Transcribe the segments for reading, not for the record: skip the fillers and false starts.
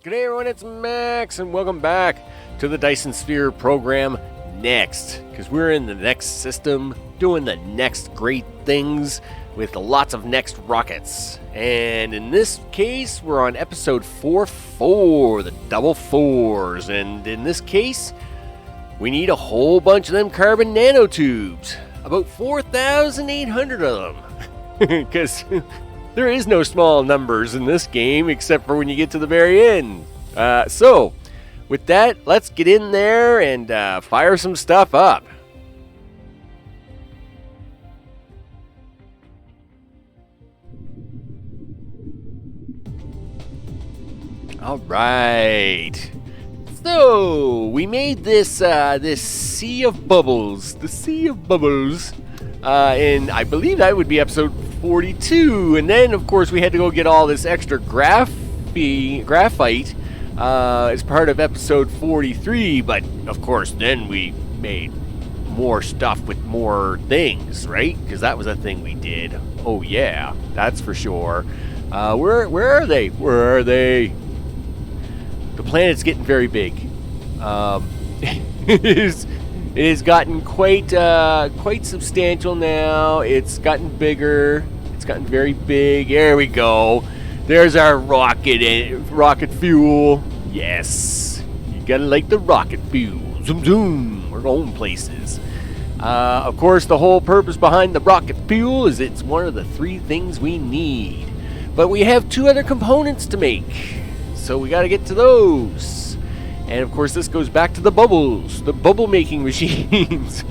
G'day everyone, it's Max, and welcome back to the Dyson Sphere Program next, because we're in the next system, doing the next great things with lots of next rockets. And in this case, we're on episode 4-4, the double fours, and in this case, we need a whole bunch of them carbon nanotubes, about 4,800 of them, because there is no small numbers in this game except for when you get to the very end. So, with that, let's get in there and fire some stuff up. All right. So, we made this this sea of bubbles. The sea of bubbles. And I believe that would be episode 42. And then, of course, we had to go get all this extra graphite as part of episode 43. But, of course, then we made more stuff with more things, right? Because that was a thing we did. Oh, yeah, that's for sure. Where are they? Where are they? The planet's getting very big. It has gotten quite substantial now. It's gotten bigger. It's gotten very big. There we go. There's our rocket fuel. Yes, you gotta like the rocket fuel. Zoom zoom. We're going places. Of course, the whole purpose behind the rocket fuel is it's one of the 3 things we need. But we have 2 other components to make, so we gotta get to those. And of course, this goes back to the bubbles, the bubble making machines.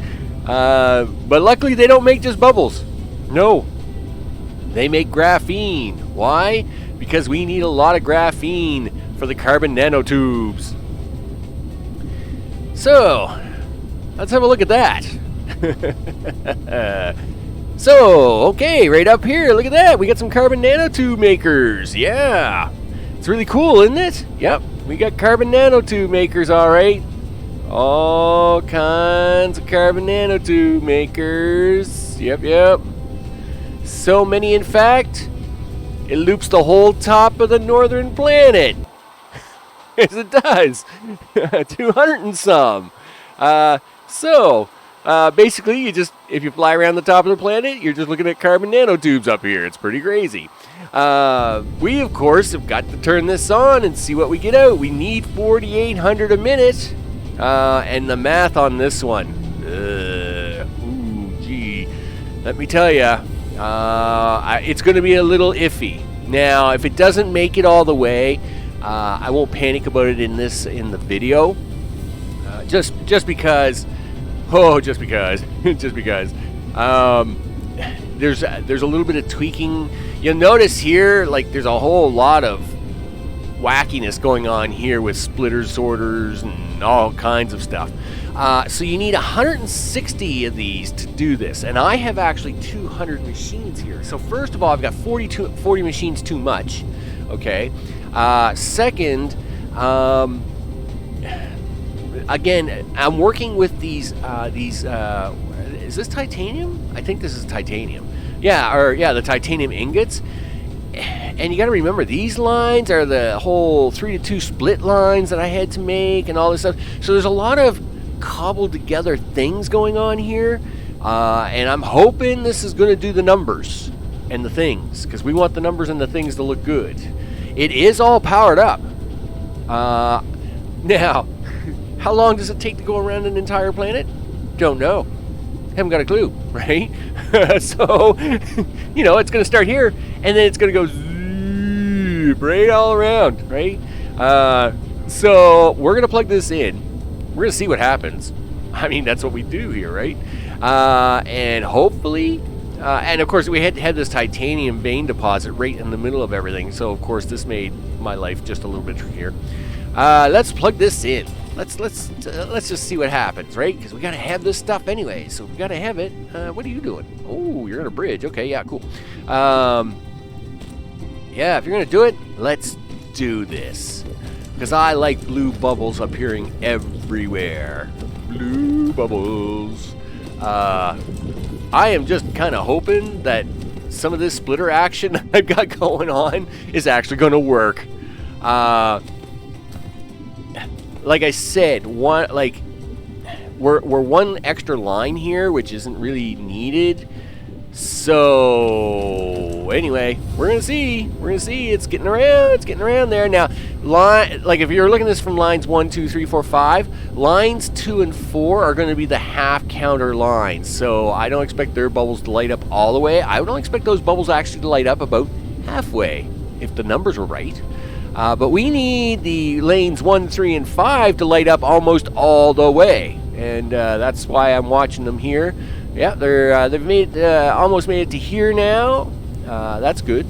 But luckily, they don't make just bubbles. No, they make graphene. Why? Because we need a lot of graphene for the carbon nanotubes. So, let's have a look at that. So, okay, right up here, look at that. We got some carbon nanotube makers. Yeah, it's really cool, isn't it? Yep. We got carbon nanotube makers, all right. All kinds of carbon nanotube makers. Yep. So many, in fact, it loops the whole top of the northern planet. Yes, it does. 200 and some. Basically, if you fly around the top of the planet, you're just looking at carbon nanotubes up here. It's pretty crazy. We, of course, have got to turn this on and see what we get out. We need 4,800 a minute. And the math on this one. Let me tell you, it's going to be a little iffy. Now, if it doesn't make it all the way, I won't panic about it in the video. Just because. Just because. There's a little bit of tweaking. You'll notice here, like, there's a whole lot of wackiness going on here with splitter sorters and all kinds of stuff. So you need 160 of these to do this, and I have actually 200 machines here. So first of all, I've got 40 machines too much. Okay. Second, again, I'm working with these. Is this titanium? I think this is titanium. The titanium ingots. And you got to remember, these lines are the whole 3-to-2 split lines that I had to make and all this stuff. So there's a lot of cobbled together things going on here. And I'm hoping this is going to do the numbers and the things, because we want the numbers and the things to look good. It is all powered up. Now, how long does it take to go around an entire planet? Don't know. Haven't got a clue, right? So, it's going to start here, and then it's going to go zoop right all around, right? So we're going to plug this in. We're going to see what happens. I mean, that's what we do here, right? And hopefully, and of course, we had this titanium vein deposit right in the middle of everything. So, of course, this made my life just a little bit trickier. Let's plug this in. Let's just see what happens, right? Because we gotta have this stuff anyway, so we gotta have it. What are you doing? Oh, you're on a bridge. Okay, yeah, cool. Yeah, if you're gonna do it, let's do this. Because I like blue bubbles appearing everywhere. Blue bubbles. I am just kind of hoping that some of this splitter action I've got going on is actually gonna work. like I said, we're one extra line here, which isn't really needed. So anyway, we're gonna see. It's getting around there now. Like if you're looking at this from lines 1, 2, 3, 4, 5, lines 2 and 4 are going to be the half counter lines. So I don't expect their bubbles to light up all the way. I don't expect those bubbles actually to light up about halfway, if the numbers were right. But we need the lanes 1, 3, and 5 to light up almost all the way, and that's why I'm watching them here. Yeah, they've almost made it to here now. That's good.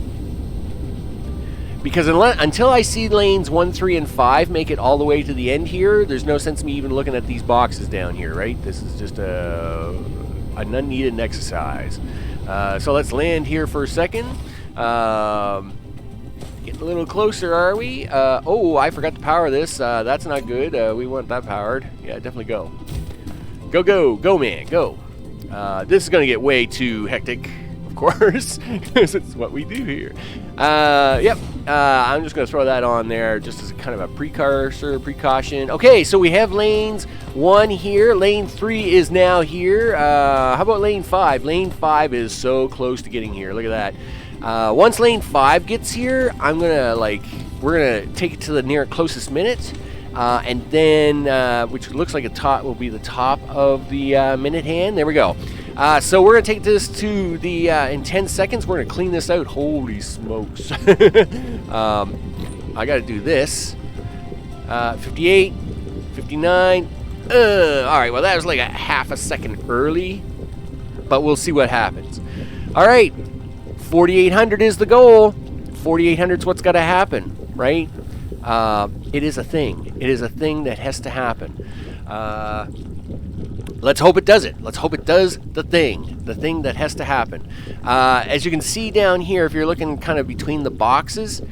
Because until I see lanes 1, 3, and 5 make it all the way to the end here, there's no sense in me even looking at these boxes down here, right? This is just an unneeded exercise. So let's land here for a second. Getting a little closer, are we? Oh, I forgot to power this. That's not good. We want that powered. Yeah, definitely go. Go, man, go. This is going to get way too hectic, of course, because it's what we do here. Yep, I'm just going to throw that on there just as a kind of a precaution. Okay, so we have lanes 1 here. Lane 3 is now here. How about lane 5? Lane 5 is so close to getting here. Look at that. Once lane 5 gets here, we're going to take it to the near closest minute. And then, which looks like will be the top of the minute hand. There we go. So we're going to take this to the, in 10 seconds, we're going to clean this out. Holy smokes. I got to do this. 58, 59. All right, well, that was like a half a second early, but we'll see what happens. All right, 4,800 is the goal. 4,800 is what's got to happen, right? It is a thing. It is a thing that has to happen. Let's hope it does it. Let's hope it does the thing that has to happen. As you can see down here, if you're looking kind of between the boxes,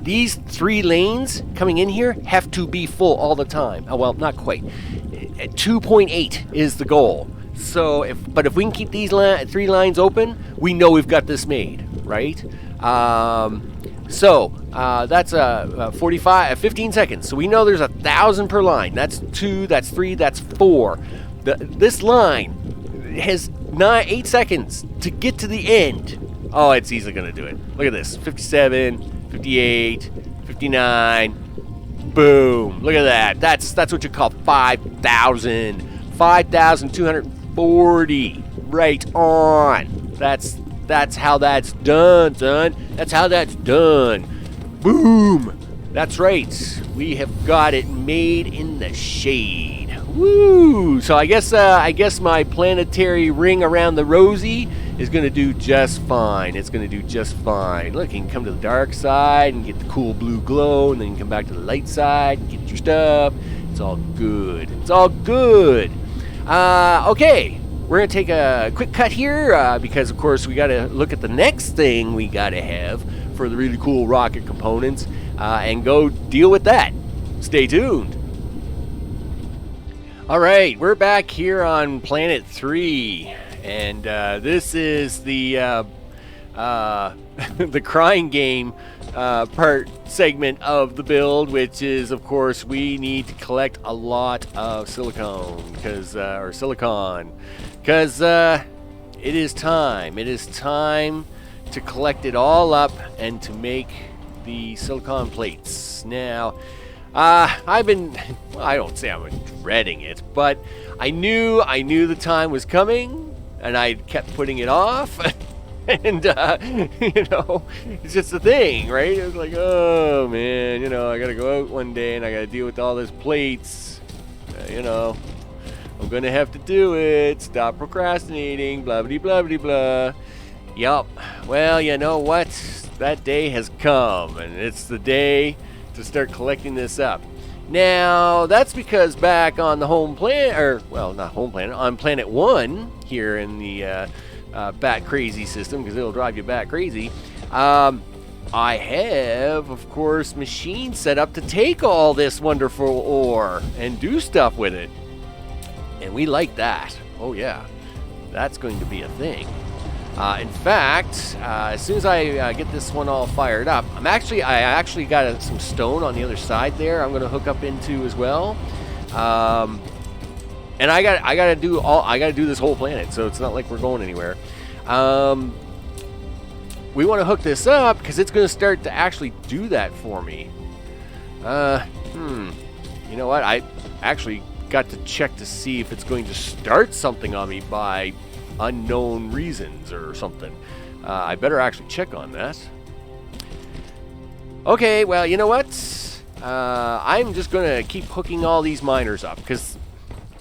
these 3 lanes coming in here have to be full all the time. Oh, well, not quite. 2.8 is the goal. So, if we can keep these 3 lines open, we know we've got this made, right? That's 15 seconds. So we know there's 1,000 per line. That's 2, that's 3, that's 4. This line has 8 seconds to get to the end. Oh, it's easily going to do it. Look at this. 57, 58, 59. Boom. Look at that. That's what you call 5,000. 5,240. Right on. That's how that's done, son. That's how that's done. Boom. That's right. We have got it made in the shade. Woo. So I guess my planetary ring around the rosy is going to do just fine. It's going to do just fine. Look, you can come to the dark side and get the cool blue glow, and then you can come back to the light side and get your stuff. It's all good. It's all good. Okay. We're going to take a quick cut here because, of course, we got to look at the next thing we got to have for the really cool rocket components and go deal with that. Stay tuned. All right, we're back here on Planet 3, and this is the the crying game part segment of the build, which is, of course, we need to collect a lot of silicon because it is time. It is time to collect it all up and to make the silicon plates. Now, I don't say I'm dreading it, but I knew the time was coming, and I kept putting it off. And, it's just a thing, right? It was like, oh, man, I got to go out one day, and I got to deal with all these plates. I'm going to have to do it. Stop procrastinating, blah, blah, blah, blah, blah. Yup. Well, you know what? That day has come, and it's the day to start collecting this up. Now, that's because back on the home planet, or, well, not home planet, on Planet 1 here in the Bat Crazy system, because it'll drive you bat crazy, I have, of course, machines set up to take all this wonderful ore and do stuff with it. And we like that. Oh, yeah. That's going to be a thing. In fact, as soon as I get this one all fired up, I actually got some stone on the other side there. I'm going to hook up into as well. And I got to do this whole planet, so it's not like we're going anywhere. We want to hook this up because it's going to start to actually do that for me. You know what? I actually got to check to see if it's going to start something on me by unknown reasons or something. I better actually check on that. Okay, well, you know what? I'm just going to keep hooking all these miners up because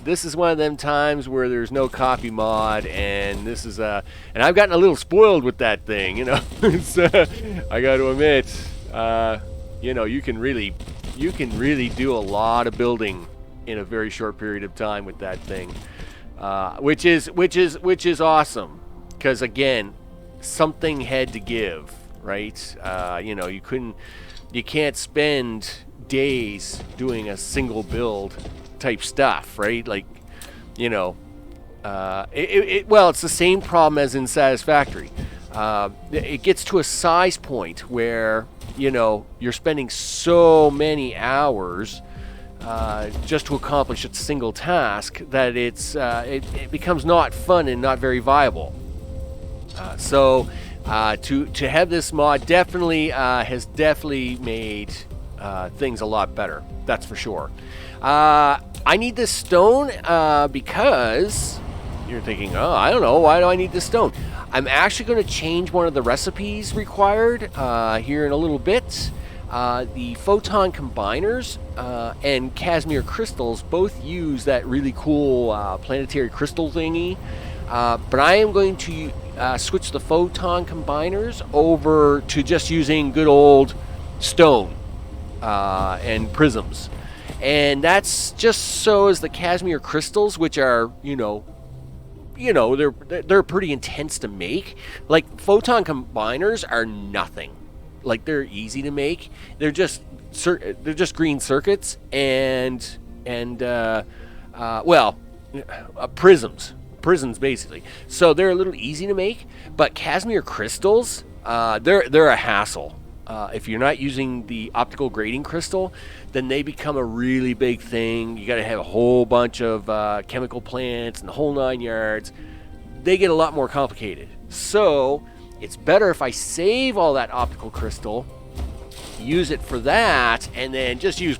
this is one of them times where there's no copy mod, and this is and I've gotten a little spoiled with that thing, you know. I got to admit, you know, you can really do a lot of building in a very short period of time with that thing, which is awesome, because again, something had to give, right? You know, you can't spend days doing a single build type stuff, right? Like, you know, well, it's the same problem as in Satisfactory. It gets to a size point where, you know, you're spending so many hours just to accomplish a single task that it becomes not fun and not very viable. So to have this mod definitely has definitely made things a lot better. That's for sure. I need this stone because you're thinking, oh, I don't know, why do I need this stone? I'm actually going to change one of the recipes required here in a little bit. The photon combiners and Casimir crystals both use that really cool planetary crystal thingy, but I am going to switch the photon combiners over to just using good old stone and prisms. And that's just so as the Casimir crystals, which are, you know, they're pretty intense to make. Like, photon combiners are nothing. Like, they're easy to make. They're just green circuits and prisms basically. So they're a little easy to make. But Casimir crystals, they're a hassle. If you're not using the optical grading crystal, then they become a really big thing. You got to have a whole bunch of chemical plants and the whole 9 yards. They get a lot more complicated. So it's better if I save all that optical crystal, use it for that, and then just use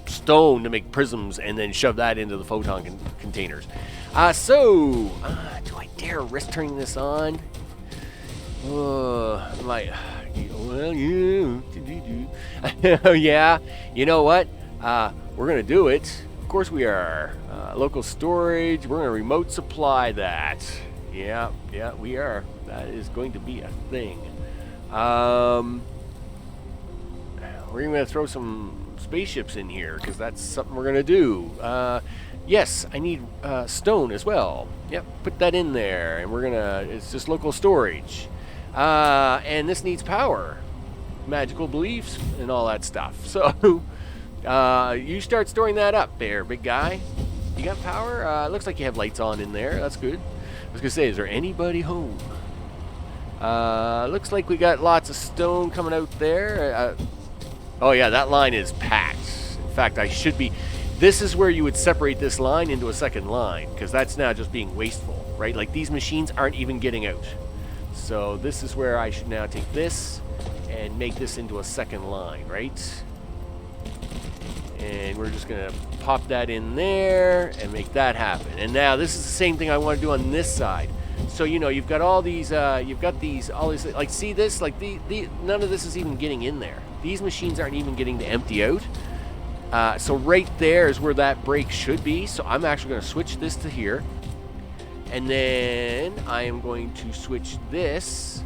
stone to make prisms and then shove that into the photon containers. Do I dare risk turning this on? Well, yeah, you know what? We're going to do it. Of course we are. Local storage, we're going to remote supply that. Yeah, we are. That is going to be a thing. We're going to throw some spaceships in here because that's something we're going to do. Yes, I need stone as well. Yep, put that in there, and it's just local storage. And this needs power, magical beliefs, and all that stuff. So, you start storing that up there, big guy. You got power? Looks like you have lights on in there. That's good. I was going to say, is there anybody home? Looks like we got lots of stone coming out there. Oh, yeah, that line is packed. In fact, this is where you would separate this line into a second line, because that's now just being wasteful, right? Like, these machines aren't even getting out. So this is where I should now take this and make this into a second line, right? And we're just going to pop that in there and make that happen. And now this is the same thing I want to do on this side. So, you know, you've got all these, like, see this? Like, none of this is even getting in there. These machines aren't even getting to empty out. So right there is where that break should be. So I'm actually going to switch this to here. And then I am going to switch this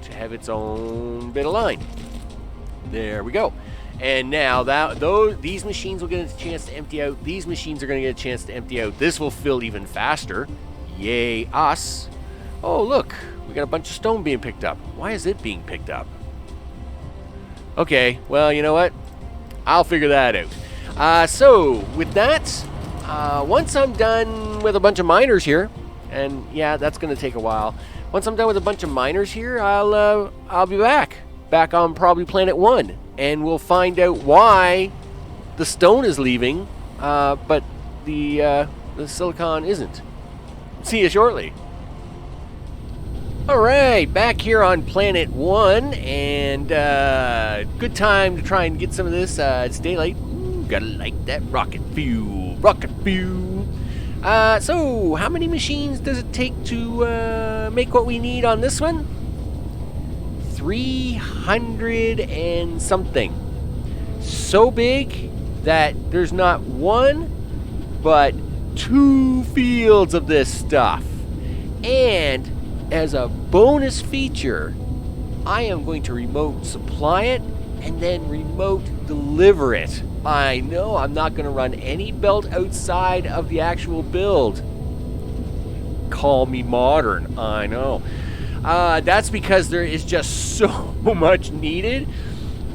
to have its own bit of line. There we go. And now these machines will get a chance to empty out. These machines are going to get a chance to empty out. This will fill even faster. Yay, us. Oh, look. We got a bunch of stone being picked up. Why is it being picked up? Okay, well, you know what? I'll figure that out. So, with that, once I'm done with a bunch of miners here, and yeah, that's going to take a while, once I'm done with a bunch of miners here, I'll be back on probably planet 1, and we'll find out why the stone is leaving, but the silicon isn't. See you shortly. Alright, back here on planet 1, and good time to try and get some of this. It's daylight. Ooh, gotta like that rocket fuel. Rocket fuel. So, how many machines does it take to make what we need on this one? 300 and something. So big that there's not one, but 2 fields of this stuff. And as a bonus feature, I am going to remote supply it and then remote deliver it. I know I'm not going to run any belt outside of the actual build. Call me modern, I know. That's because there is just so much needed.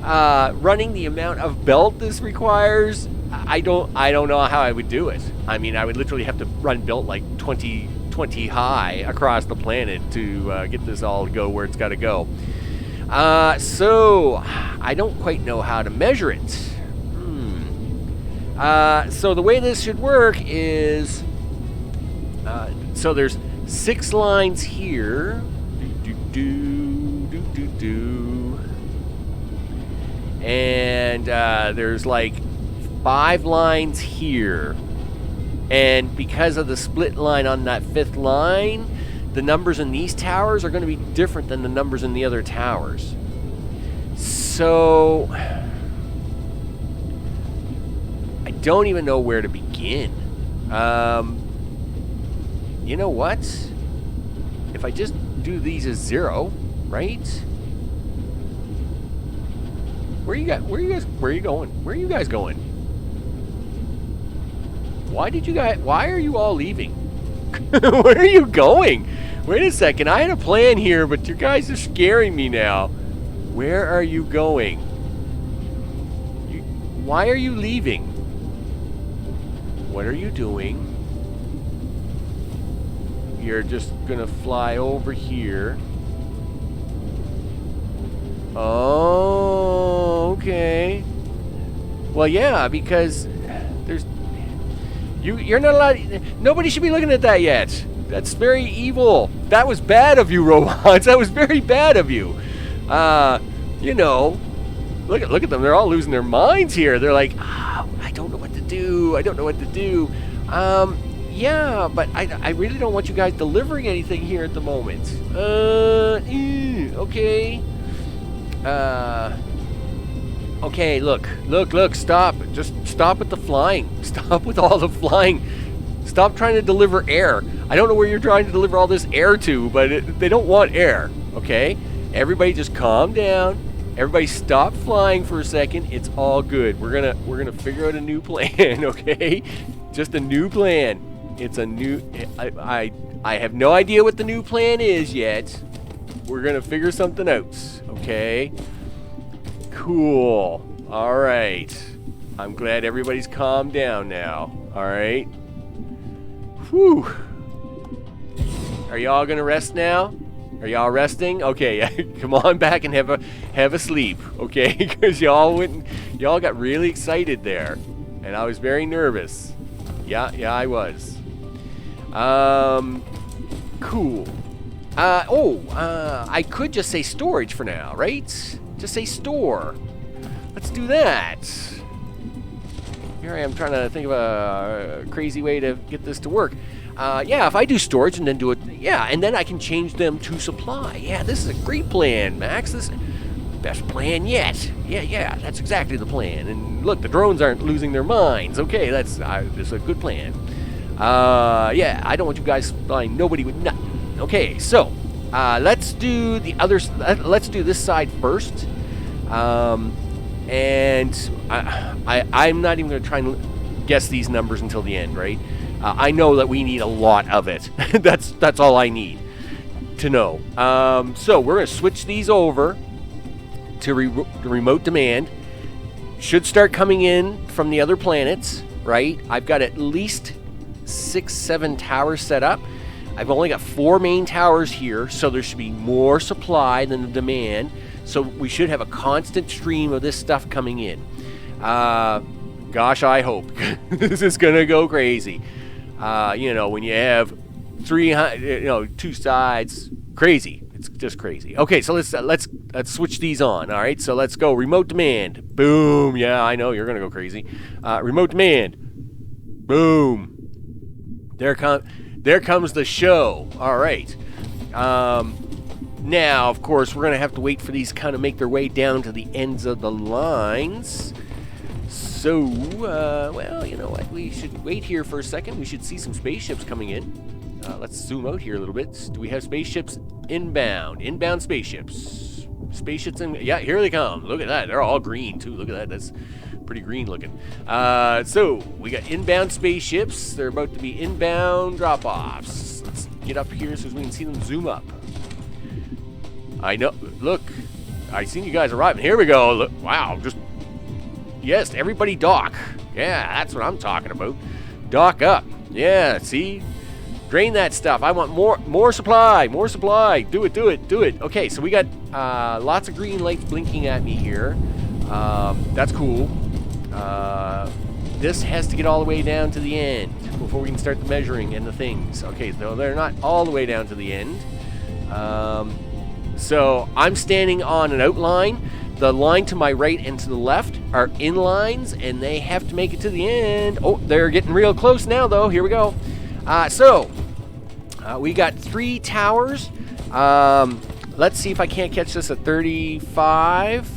Running the amount of belt this requires, I don't know how I would do it. I mean, I would literally have to run belt like 20 high across the planet to get this all to go where it's got to go. So I don't quite know how to measure it. So the way this should work is, so there's 6 lines here. And there's like 5 lines here. And because of the split line on that 5th line, the numbers in these towers are going to be different than the numbers in the other towers. So I don't even know where to begin. You know what? If I just do these as 0, right? Where are you guys going? Why are you all leaving? Where are you going? Wait a second, I had a plan here, but you guys are scaring me now. Where are you going? Why are you leaving? What are you doing? You're just gonna fly over here. Oh, okay. Well, yeah, because there's... You're not allowed... Nobody should be looking at that yet. That's very evil. That was bad of you, robots. That was very bad of you. You know, look at them. They're all losing their minds here. They're like, I don't know what to do. I don't know what to do. Yeah, but I really don't want you guys delivering anything here at the moment. Okay. Okay, look, stop. Just stop with the flying. Stop with all the flying. Stop trying to deliver air. I don't know where you're trying to deliver all this air to, but they don't want air, okay? Everybody just calm down. Everybody stop flying for a second. It's all good. We're gonna figure out a new plan, okay? Just a new plan. It's a new... I have no idea what the new plan is yet. We're gonna figure something out, okay? Cool. All right. I'm glad everybody's calmed down now. All right. Whew. Are y'all gonna rest now? Are y'all resting? Okay, come on back and have a sleep, okay? Because y'all got really excited there, and I was very nervous. Yeah, I was. Cool. I could just say storage for now, right? Just say store. Let's do that. Here I am trying to think of a crazy way to get this to work. Yeah, if I do storage and then do it, yeah, and then I can change them to supply. Yeah, this is a great plan, Max. This is the best plan yet. Yeah, that's exactly the plan. And look, the drones aren't losing their minds. Okay, this is a good plan. Yeah, I don't want you guys flying nobody with nothing. Okay, so let's do the other. Let's do this side first. And I'm not even going to try and guess these numbers until the end, right? I know that we need a lot of it. That's all I need to know. So we're going to switch these over to remote demand. Should start coming in from the other planets, right? I've got at least 6-7 towers set up. I've only got 4 main towers here, so there should be more supply than the demand. So we should have a constant stream of this stuff coming in. Gosh, I hope. This is going to go crazy. You know, when you have 2 sides, crazy. It's just crazy. Okay, so let's switch these on. All right, so let's go. Remote demand. Boom. Yeah, I know you're gonna go crazy. Remote demand. Boom. There comes the show. All right. Now, of course, we're gonna have to wait for these kind of make their way down to the ends of the lines. So, well, you know what? We should wait here for a second. We should see some spaceships coming in. Let's zoom out here a little bit. Do we have spaceships inbound? Inbound spaceships. Spaceships in... Yeah, here they come. Look at that. They're all green, too. Look at that. That's pretty green looking. So, we got inbound spaceships. They're about to be inbound drop-offs. Let's get up here so we can see them zoom up. I know. Look. I seen you guys arriving. Here we go. Look. Wow. Just... Yes, everybody dock. Yeah, that's what I'm talking about. Dock up. Yeah, see? Drain that stuff. I want more supply. More supply. Do it. Okay, so we got lots of green lights blinking at me here. That's cool. This has to get all the way down to the end before we can start the measuring and the things. Okay, so they're not all the way down to the end. So I'm standing on an outline. The line to my right and to the left are inlines, and they have to make it to the end. Oh, they're getting real close now, though. Here we go. We got 3 towers. Let's see if I can't catch this at 35.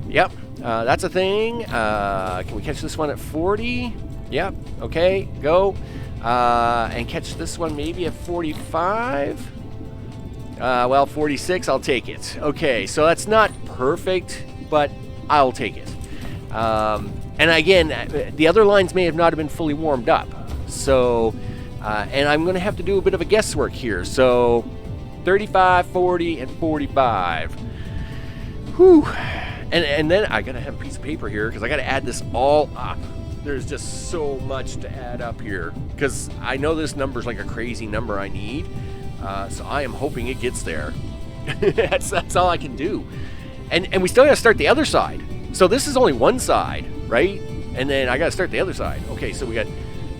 Yep, that's a thing. Can we catch this one at 40? Yep, okay, go. And catch this one maybe at 45. Well, 46, I'll take it. Okay, so that's not perfect, but I'll take it. And again, the other lines may have not have been fully warmed up. So, and I'm going to have to do a bit of a guesswork here. So, 35, 40, and 45. Whew. And then I got to have a piece of paper here because I got to add this all up. There's just so much to add up here because I know this number's like a crazy number I need. So I am hoping it gets there. that's all I can do. And we still got to start the other side. So this is only one side, right? And then I got to start the other side. Okay, so we got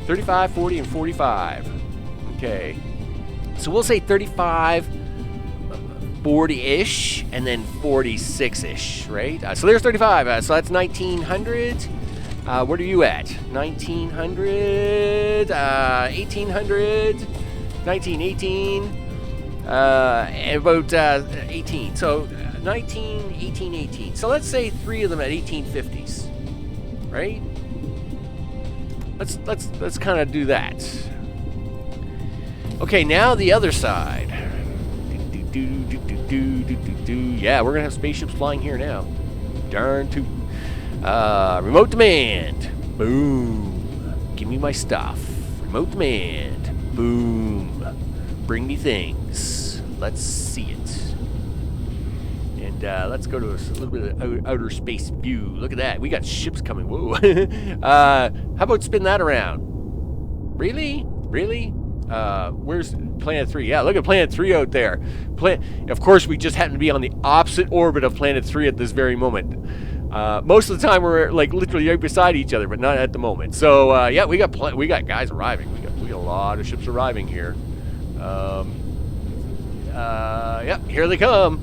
35, 40, and 45. Okay. So we'll say 35, 40-ish, and then 46-ish, right? So there's 35. So that's 1900. What are you at? 1900, 1800, 1918, about 18. So 19, 18, 18. So let's say 3 of them at 1850s, right? Let's kind of do that. Okay, now the other side. Yeah, we're gonna have spaceships flying here now. Darn tootin'. Remote demand. Boom. Give me my stuff. Remote demand. Boom. Bring me things. Let's see it. And let's go to a little bit of outer space view. Look at that. We got ships coming. Whoa. How about spin that around? Really? Really? Where's Planet 3? Yeah, look at Planet 3 out there. Of course, we just happen to be on the opposite orbit of Planet 3 at this very moment. Most of the time, we're like literally right beside each other, but not at the moment. So yeah, we got guys arriving. We got a lot of ships arriving here. Yeah, here they come.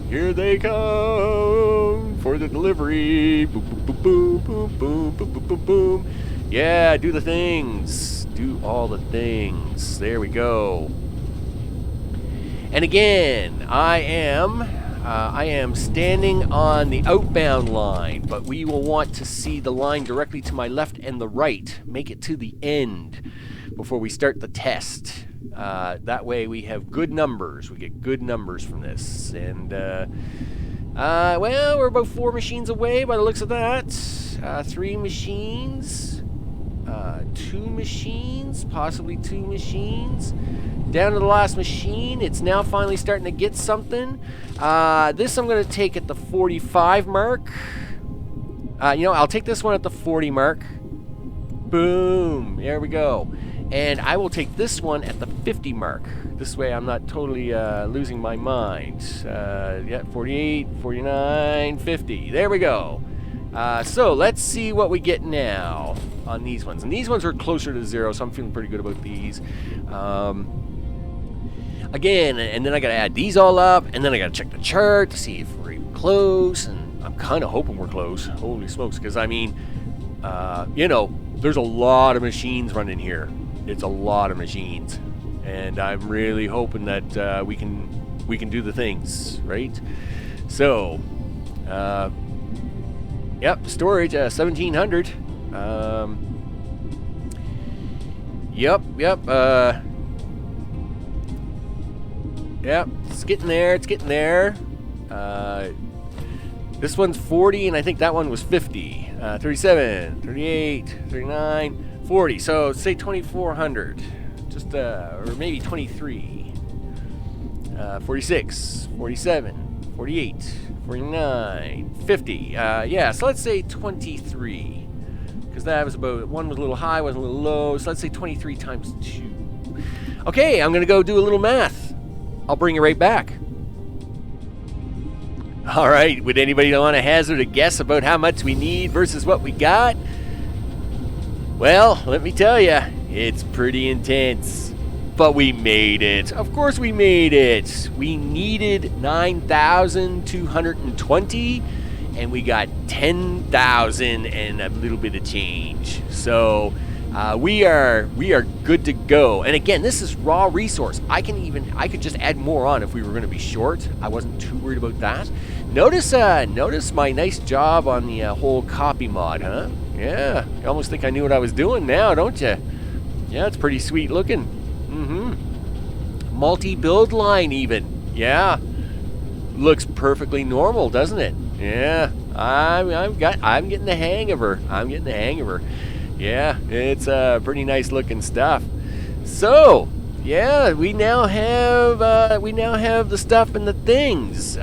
Here they come for the delivery. Boom, boom, boom, boom, boom, boom, boom, boom, boom. Yeah, do the things. Do all the things. There we go. And again, I am standing on the outbound line, but we will want to see the line directly to my left and the right. Make it to the end before we start the test. That way we have good numbers. We get good numbers from this. And, well, we're about 4 machines away by the looks of that. 3 machines. 2 machines, possibly 2 machines. Down to the last machine. It's now finally starting to get something. This I'm going to take at the 45 mark. You know, I'll take this one at the 40 mark. Boom. There we go. And I will take this one at the 50 mark. This way I'm not totally losing my mind. Yeah, 48, 49, 50. There we go. So let's see what we get now on these ones. And these ones are closer to 0, so I'm feeling pretty good about these. Again, and then I got to add these all up, and then I got to check the chart to see if we're even close. And I'm kind of hoping we're close. Holy smokes, because I mean, you know, there's a lot of machines running here. It's a lot of machines, and I'm really hoping that we can do the things right. So, yep, storage 1700. Yep. Yep, it's getting there. It's getting there. This one's 40, and I think that one was 50. 37, 38, 39, 40. So say 2400, just or maybe 23. 46, 47, 48, 49, 50. Yeah, so let's say 23, because that was about, one was a little high, one was a little low. So let's say 23 times 2. Okay, I'm gonna go do a little math. I'll bring you right back. All right, would anybody want to hazard a guess about how much we need versus what we got? Well, let me tell you, it's pretty intense. But we made it. Of course we made it. We needed 9,220, and we got 10,000 and a little bit of change. So we are good to go. And again, this is raw resource. I could just add more on if we were going to be short. I wasn't too worried about that. Notice my nice job on the whole copy mod, huh? Yeah, you almost think I knew what I was doing now, don't you? Yeah, it's pretty sweet looking. Multi-build line even. Yeah, looks perfectly normal, doesn't it? Yeah, I'm getting the hang of her. Yeah, it's pretty nice looking stuff. So, yeah, we now have the stuff and the things.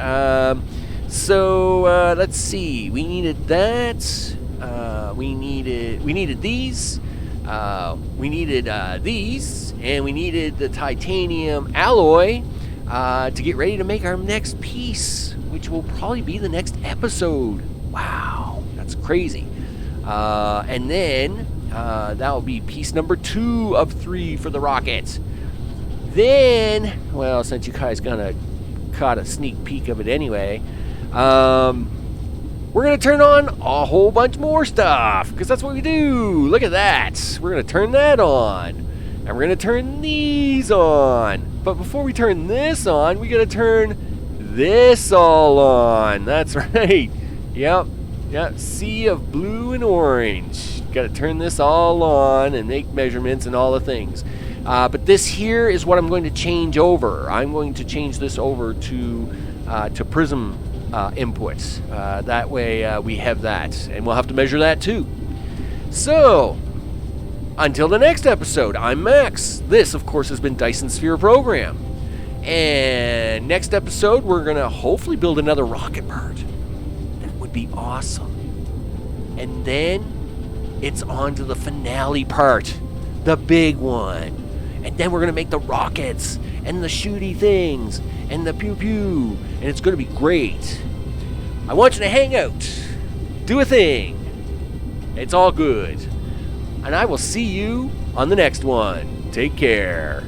So let's see. We needed that. We needed these. We needed these, and we needed the titanium alloy to get ready to make our next piece, which will probably be the next episode. Wow, that's crazy. And then that will be piece number 2 of 3 for the rocket. Then, well, since you guys caught a sneak peek of it anyway, we're going to turn on a whole bunch more stuff, because that's what we do. Look at that. We're going to turn that on, and we're going to turn these on. But before we turn this on, we got to turn this all on. That's right. Yep, sea of blue and orange. Got to turn this all on and make measurements and all the things. But this here is what I'm going to change over. I'm going to change this over to prism inputs. That way we have that, and we'll have to measure that too. So, until the next episode, I'm Max. This, of course, has been Dyson Sphere Program. And next episode, we're going to hopefully build another rocket part. That would be awesome. And then it's on to the finale part, the big one. And then we're going to make the rockets and the shooty things and the pew-pew. And it's going to be great. I want you to hang out. Do a thing. It's all good. And I will see you on the next one. Take care.